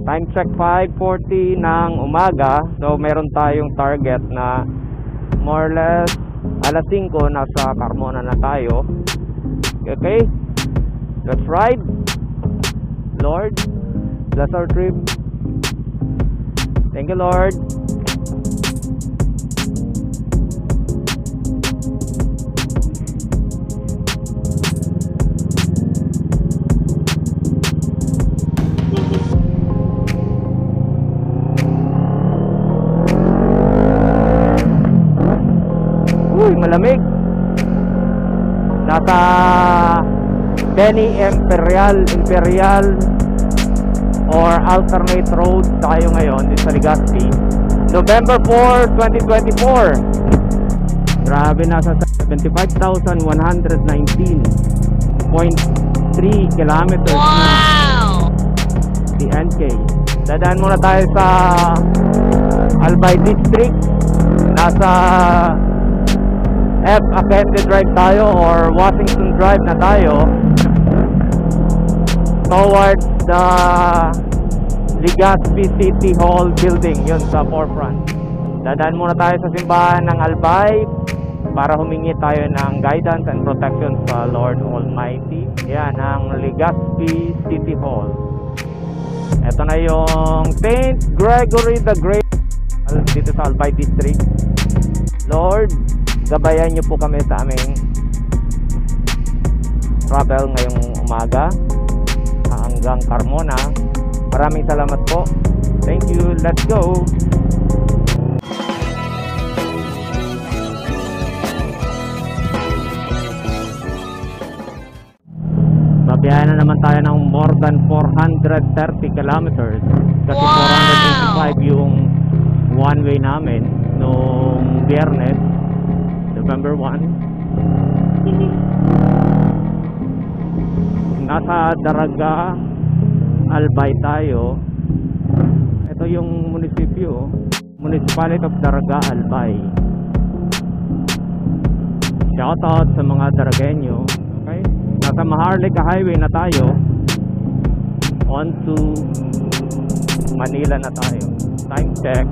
Time check 5:40 ng umaga. So meron tayong target na more or less alas 5 nasa Carmona na tayo. Okay? Let's ride. Lord, bless our trip. Thank you, Lord. Uy, malamig. Nasa Denny Imperial or alternate road tayo ngayon dito sa Legazpi. November 4, 2024. Grabe, nasa 75,119.3 kilometers na si NK. Dadaan muna tayo sa Albay District. Nasa F. Akente Drive tayo or Washington Drive na tayo towards the Legazpi City Hall building, yun sa forefront. Dadaan muna tayo sa simbahan ng Albay para humingi tayo ng guidance and protection sa Lord Almighty. Yan ang Legazpi City Hall. Ito na yung Saint Gregory the Great dito sa Albay District. Lord, gabayan niyo po kami sa aming travel ngayong umaga hanggang Carmona. Maraming salamat po. Thank you. Let's go. Babiyahan na naman tayo ng more than 430 kilometers kasi 485 yung one way namin noong Biyernes, November 1. Nasa Daraga, Albay tayo. Ito yung munisipyo, Municipality of Daraga, Albay. Shoutout sa mga Daragenyo. Okay? Nasa Maharlika Highway na tayo. On to Manila na tayo. Time check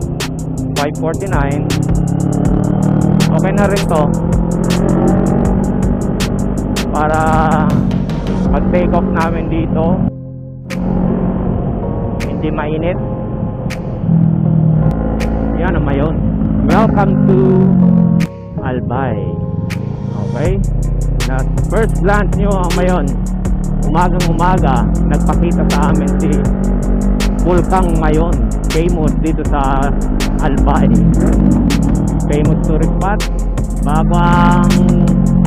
5:49. Okay na rin to para mag take off namin dito, hindi mainit. Yan ang mayon. Welcome to Albay. Okay, na first glance nyo ang mayon, umagang umaga nagpakita sa amin si Bulkang Mayon, famous dito sa Albay, famous tourist spot. Bago ang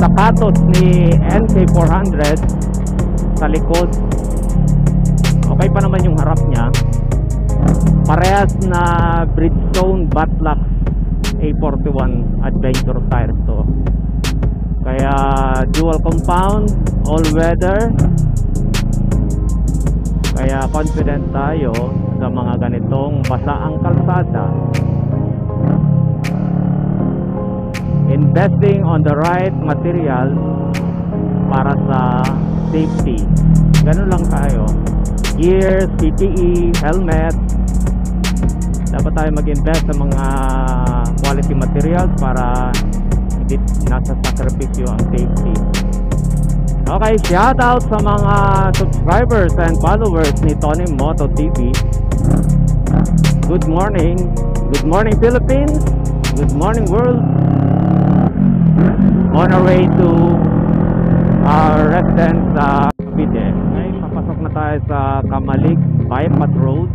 sapatos ni NK400 sa likod, okay pa naman yung harap niya. Parehas na Bridgestone Batlux A41 Adventure tires to, kaya dual compound, all weather. Kaya confident tayo sa mga ganitong basaang kalsada. Investing on the right material para sa safety. Ganun lang tayo. Gears, PPE, helmet. Dapat tayo mag-invest sa mga quality materials para hindi nasa sakripisyo ang safety. Okay, shout out sa mga subscribers and followers ni Tony Moto TV. Good morning. Good morning, Philippines. Good morning, world. On our way to our residence sa Cavite. Okay, papasok na tayo sa Kamalig Bypass Road.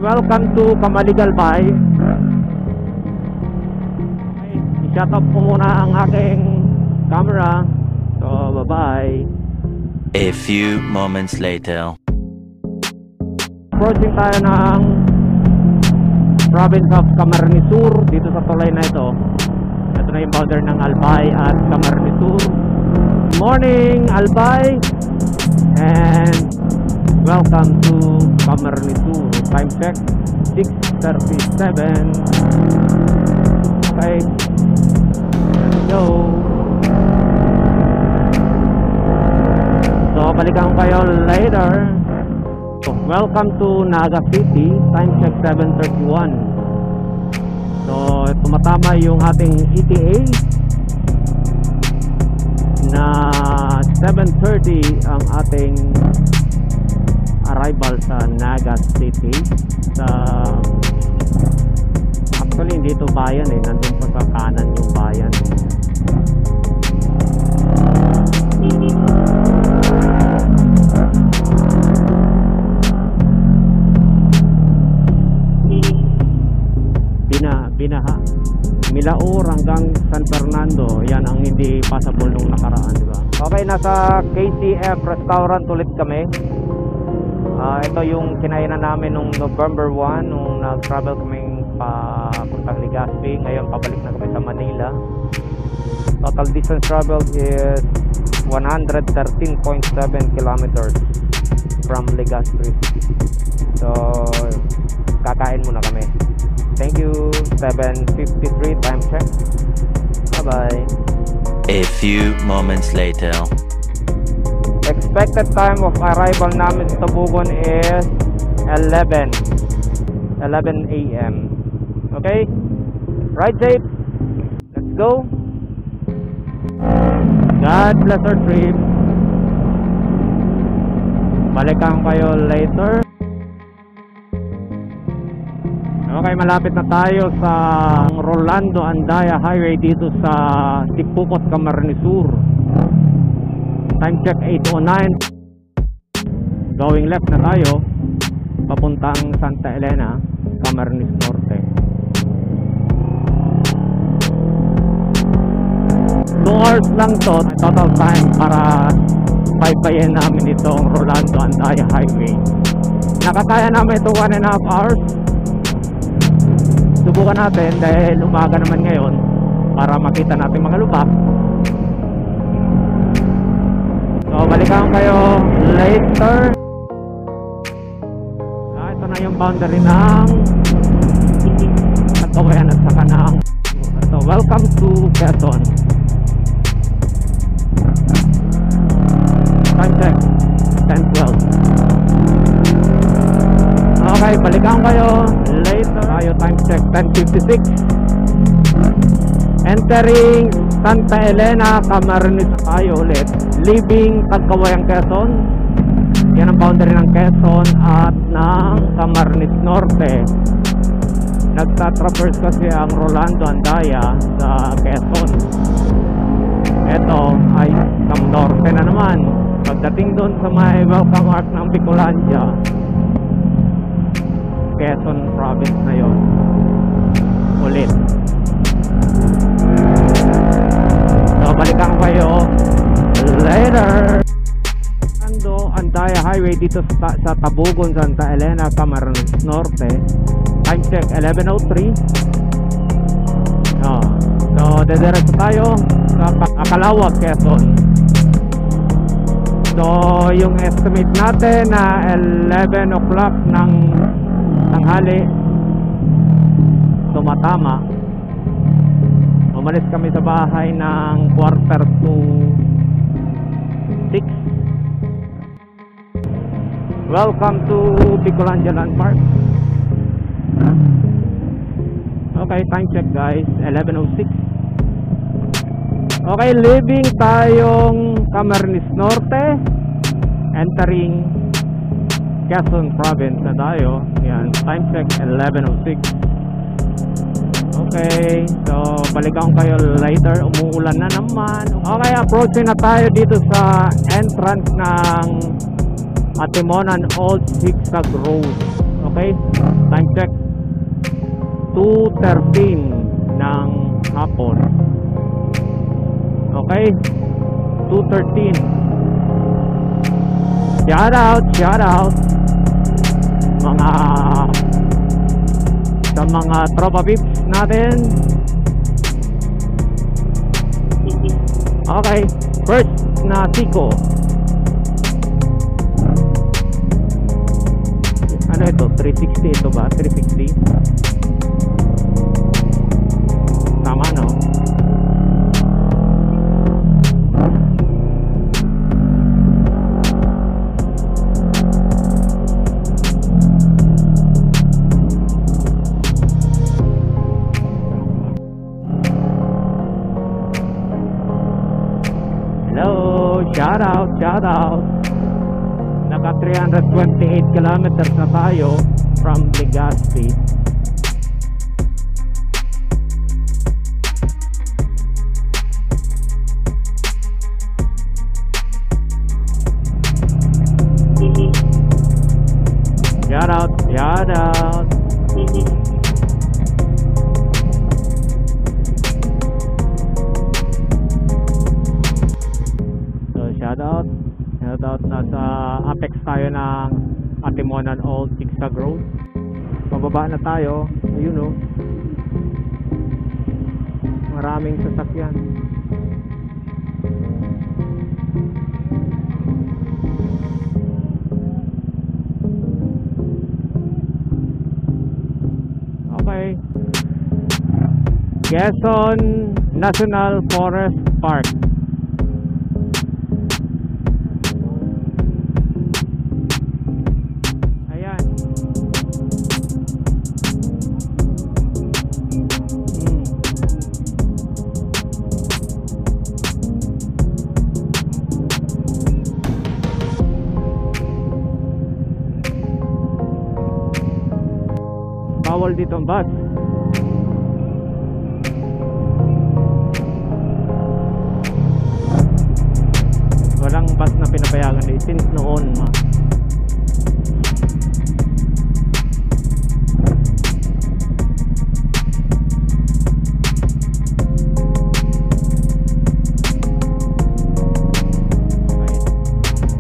Welcome to Kamalig Albay. Okay, i-shut off ko muna ang aking camera. So, bye-bye. A few moments later. Approaching tayo ng province of Camarines Sur dito sa tulay na ito. Ito na yung border ng Albay at Camarines Sur. Good morning, Albay, and welcome to Camarines Sur. Time check 6:37. Okay, let's go. So, balikan ko kayo later. Welcome to Naga City. Time check 7:31. So tumatama yung ating ETA na 7:30 ang ating arrival sa Naga City. Actually hindi ito bayan eh, nandun pa sa kanan yung bayan. Binaha Milaor hanggang San Fernando, yan ang hindi passable nung nakaraan, di ba? Okay, nasa KCF restaurant ulit kami. Ito yung kinainan namin nung November 1 nung nag-travel kaming papuntang Legazpi. Ngayon pabalik na kami sa Manila. Total distance traveled is 113.7 kilometers from Legazpi. So kakain muna kami. Thank you. 7:53 time check. Bye-bye. A few moments later. Expected time of arrival namin sa Tabugon is 11 a.m. Okay? Ride safe. Let's go. God bless our trip. Balikan kayo later. Okay, malapit na tayo sa Rolando Andaya Highway dito sa Tipupot, Camarines Sur. Time check 8:09. Going left na tayo papuntang Santa Elena, Camarines Norte. 2 hours lang to total time para baybayin namin itong Rolando Andaya Highway. Nakakaya namin ito 1.5 hours. Subukan natin dahil umaga naman ngayon para makita natin mga lubak. So balikan kayo later. Ito na yung boundary ng Kawayan at saka ng so welcome to Quezon. Time check 10:12. Okay, balikan kayo later. Tayo time check 10:56. Entering Santa Elena, Camarines tayo ulit. Leaving Tagkawayang, Quezon. Yan ang boundary ng Quezon at ng Camarines Norte. Nagtatraverse kasi ang Rolando Andaya sa Quezon. Ito ay Cam Norte na naman. Pagdating doon sa may welcome arc ng Bicolandia, Quezon province na yon ulit. So balikan kayo later. Andaya Highway dito sa Tabugon, Santa Elena, Camarines Norte. Time check 11:03. So dediretso tayo sa Calauag, Quezon. So yung estimate natin na 11 o'clock ng tanghali tumatama. Umalis kami sa bahay ng 5:45. Welcome to Bicolandia Landmark. Okay, time check guys, 11:06. Okay, leaving tayong Camarines Norte, entering Quezon province na tayo. Yan, time check 11:06. Okay, so balikan kayo later. Umuulan na naman. Okay, approaching na tayo dito sa entrance ng Atimonan Old Zigzag Road. Okay, time check 2:13 ng hapon. Okay, 2:13. Shout out sa mga tropa pips natin. Okay, first na Tico. Ano ito? 360 ito ba? 360? Tama, no? shout out. Naka 328 kilometers na tayo from Legazpi. Shout out, shout out. So shout out nasa apex tayo ng Atimonan Old Zigzag Road. Pababa na tayo. Ayun oh. Maraming sasakyan. Okay. Quezon National Forest Park. Ayan. Bawal dito ang bus. Walang bus na pinapayagan din since noon.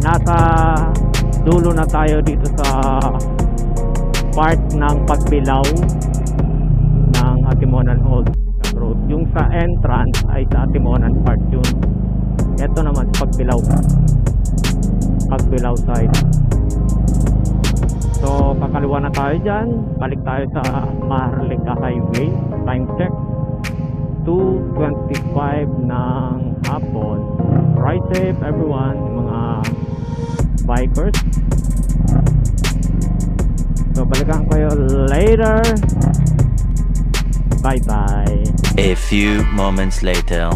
Nasa dulo na tayo dito sa part ng pagbilaw ng Atimonan Old Road. Yung sa entrance ay sa Atimonan Park yun. Ito naman sa pagbilaw side. So kakaliwa na tayo dyan. Balik tayo sa Maharlika Highway. Time check 2:25 ng hapon. Ride safe everyone, mga bikers. So balikan ko kayo later. Bye bye. A few moments later.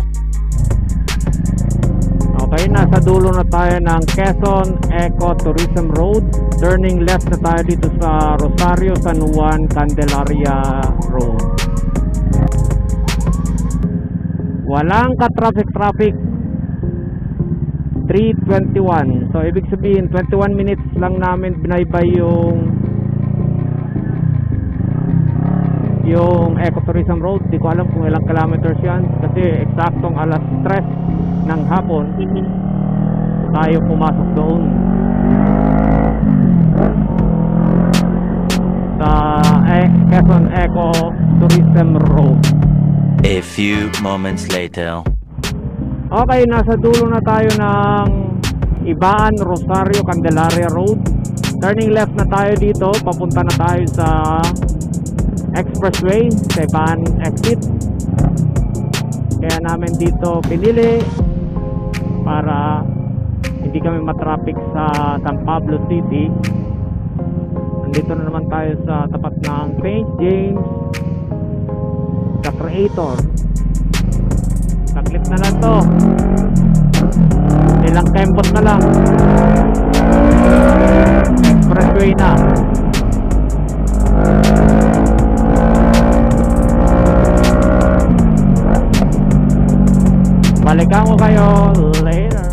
Okay, nasa dulo na tayo ng Quezon Eco Tourism Road. Turning left na tayo dito sa Rosario San Juan Candelaria Road. Walang ka-traffic 3:21. So ibig sabihin 21 minutes lang namin binaybay yung Ecotourism Road. Di ko alam kung ilang kilometers yan kasi eksaktong alas 3 ng hapon tayo pumasok doon sa Quezon Ecotourism Road. A few moments later. Okay, nasa dulo na tayo ng Ibaan Rosario Candelaria Road. Turning left na tayo dito, papunta na tayo sa expressway sa Ibaan exit. Kaya namin dito pinili para hindi kami matraffic sa San Pablo City. Nandito na naman tayo sa tapat ng St. James sa Creator. Saglit na lang to, ilang kembot na lang, expressway na. Balikan ko kayo later.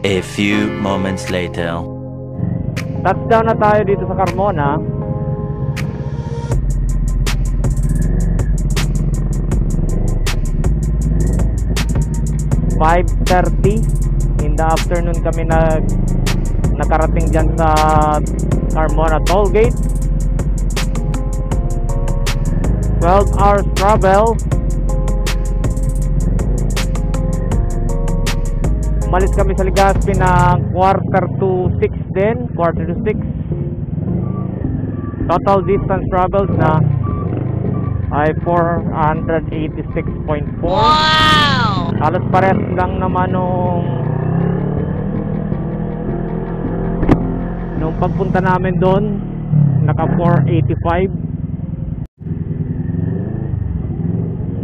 A few moments later. Touchdown na tayo dito sa Carmona. (5:30) in the afternoon kami nakarating dyan sa Carmona Tollgate. 12 hours travel. Umalis kami sa Legazpi ng 5:45 din, 5:45. Total distance traveled na ay 486.4. Wow! Halos pares lang naman nung pagpunta namin doon, naka 485.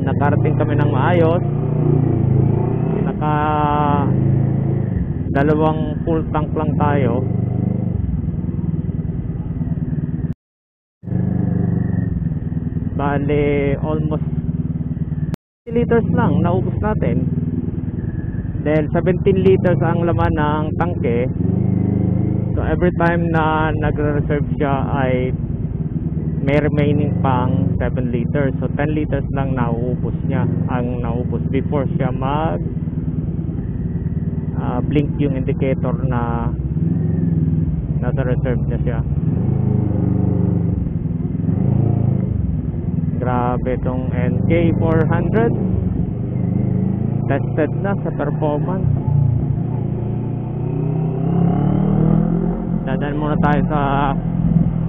Nakarating kami ng maayos. Naka dalawang full tank lang tayo. Bale, almost 50 liters lang naubos natin. Dahil 17 liters ang laman ng tangke. So every time na nagre-reserve siya ay may remaining pang 7 liters. So 10 liters lang nauubos niya. Ang naubos before siya mag blink yung indicator na nasa reserve niya siya. Grabe tong NK400. Tested na sa performance. Dadaan muna tayo sa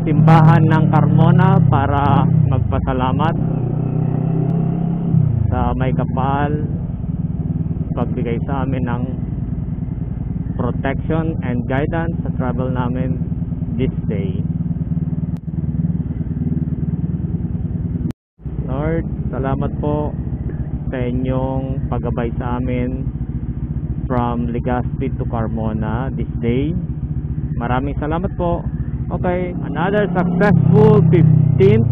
simbahan ng Carmona para magpasalamat sa may kapal pagbigay sa amin ng protection and guidance sa travel namin this day. Lord, salamat po sa inyong paggabay sa amin from Legazpi to Carmona this day. Maraming salamat po. Okay, another successful 15th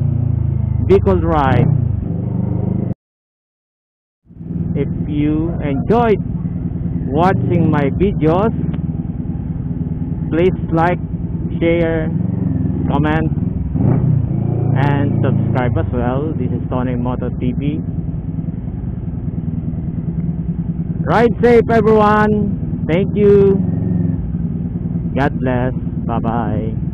Bicol ride. If you enjoyed watching my videos, please like, share, comment, and subscribe as well. This is Tony Moto TV. Ride safe, everyone. Thank you. God bless. Bye bye.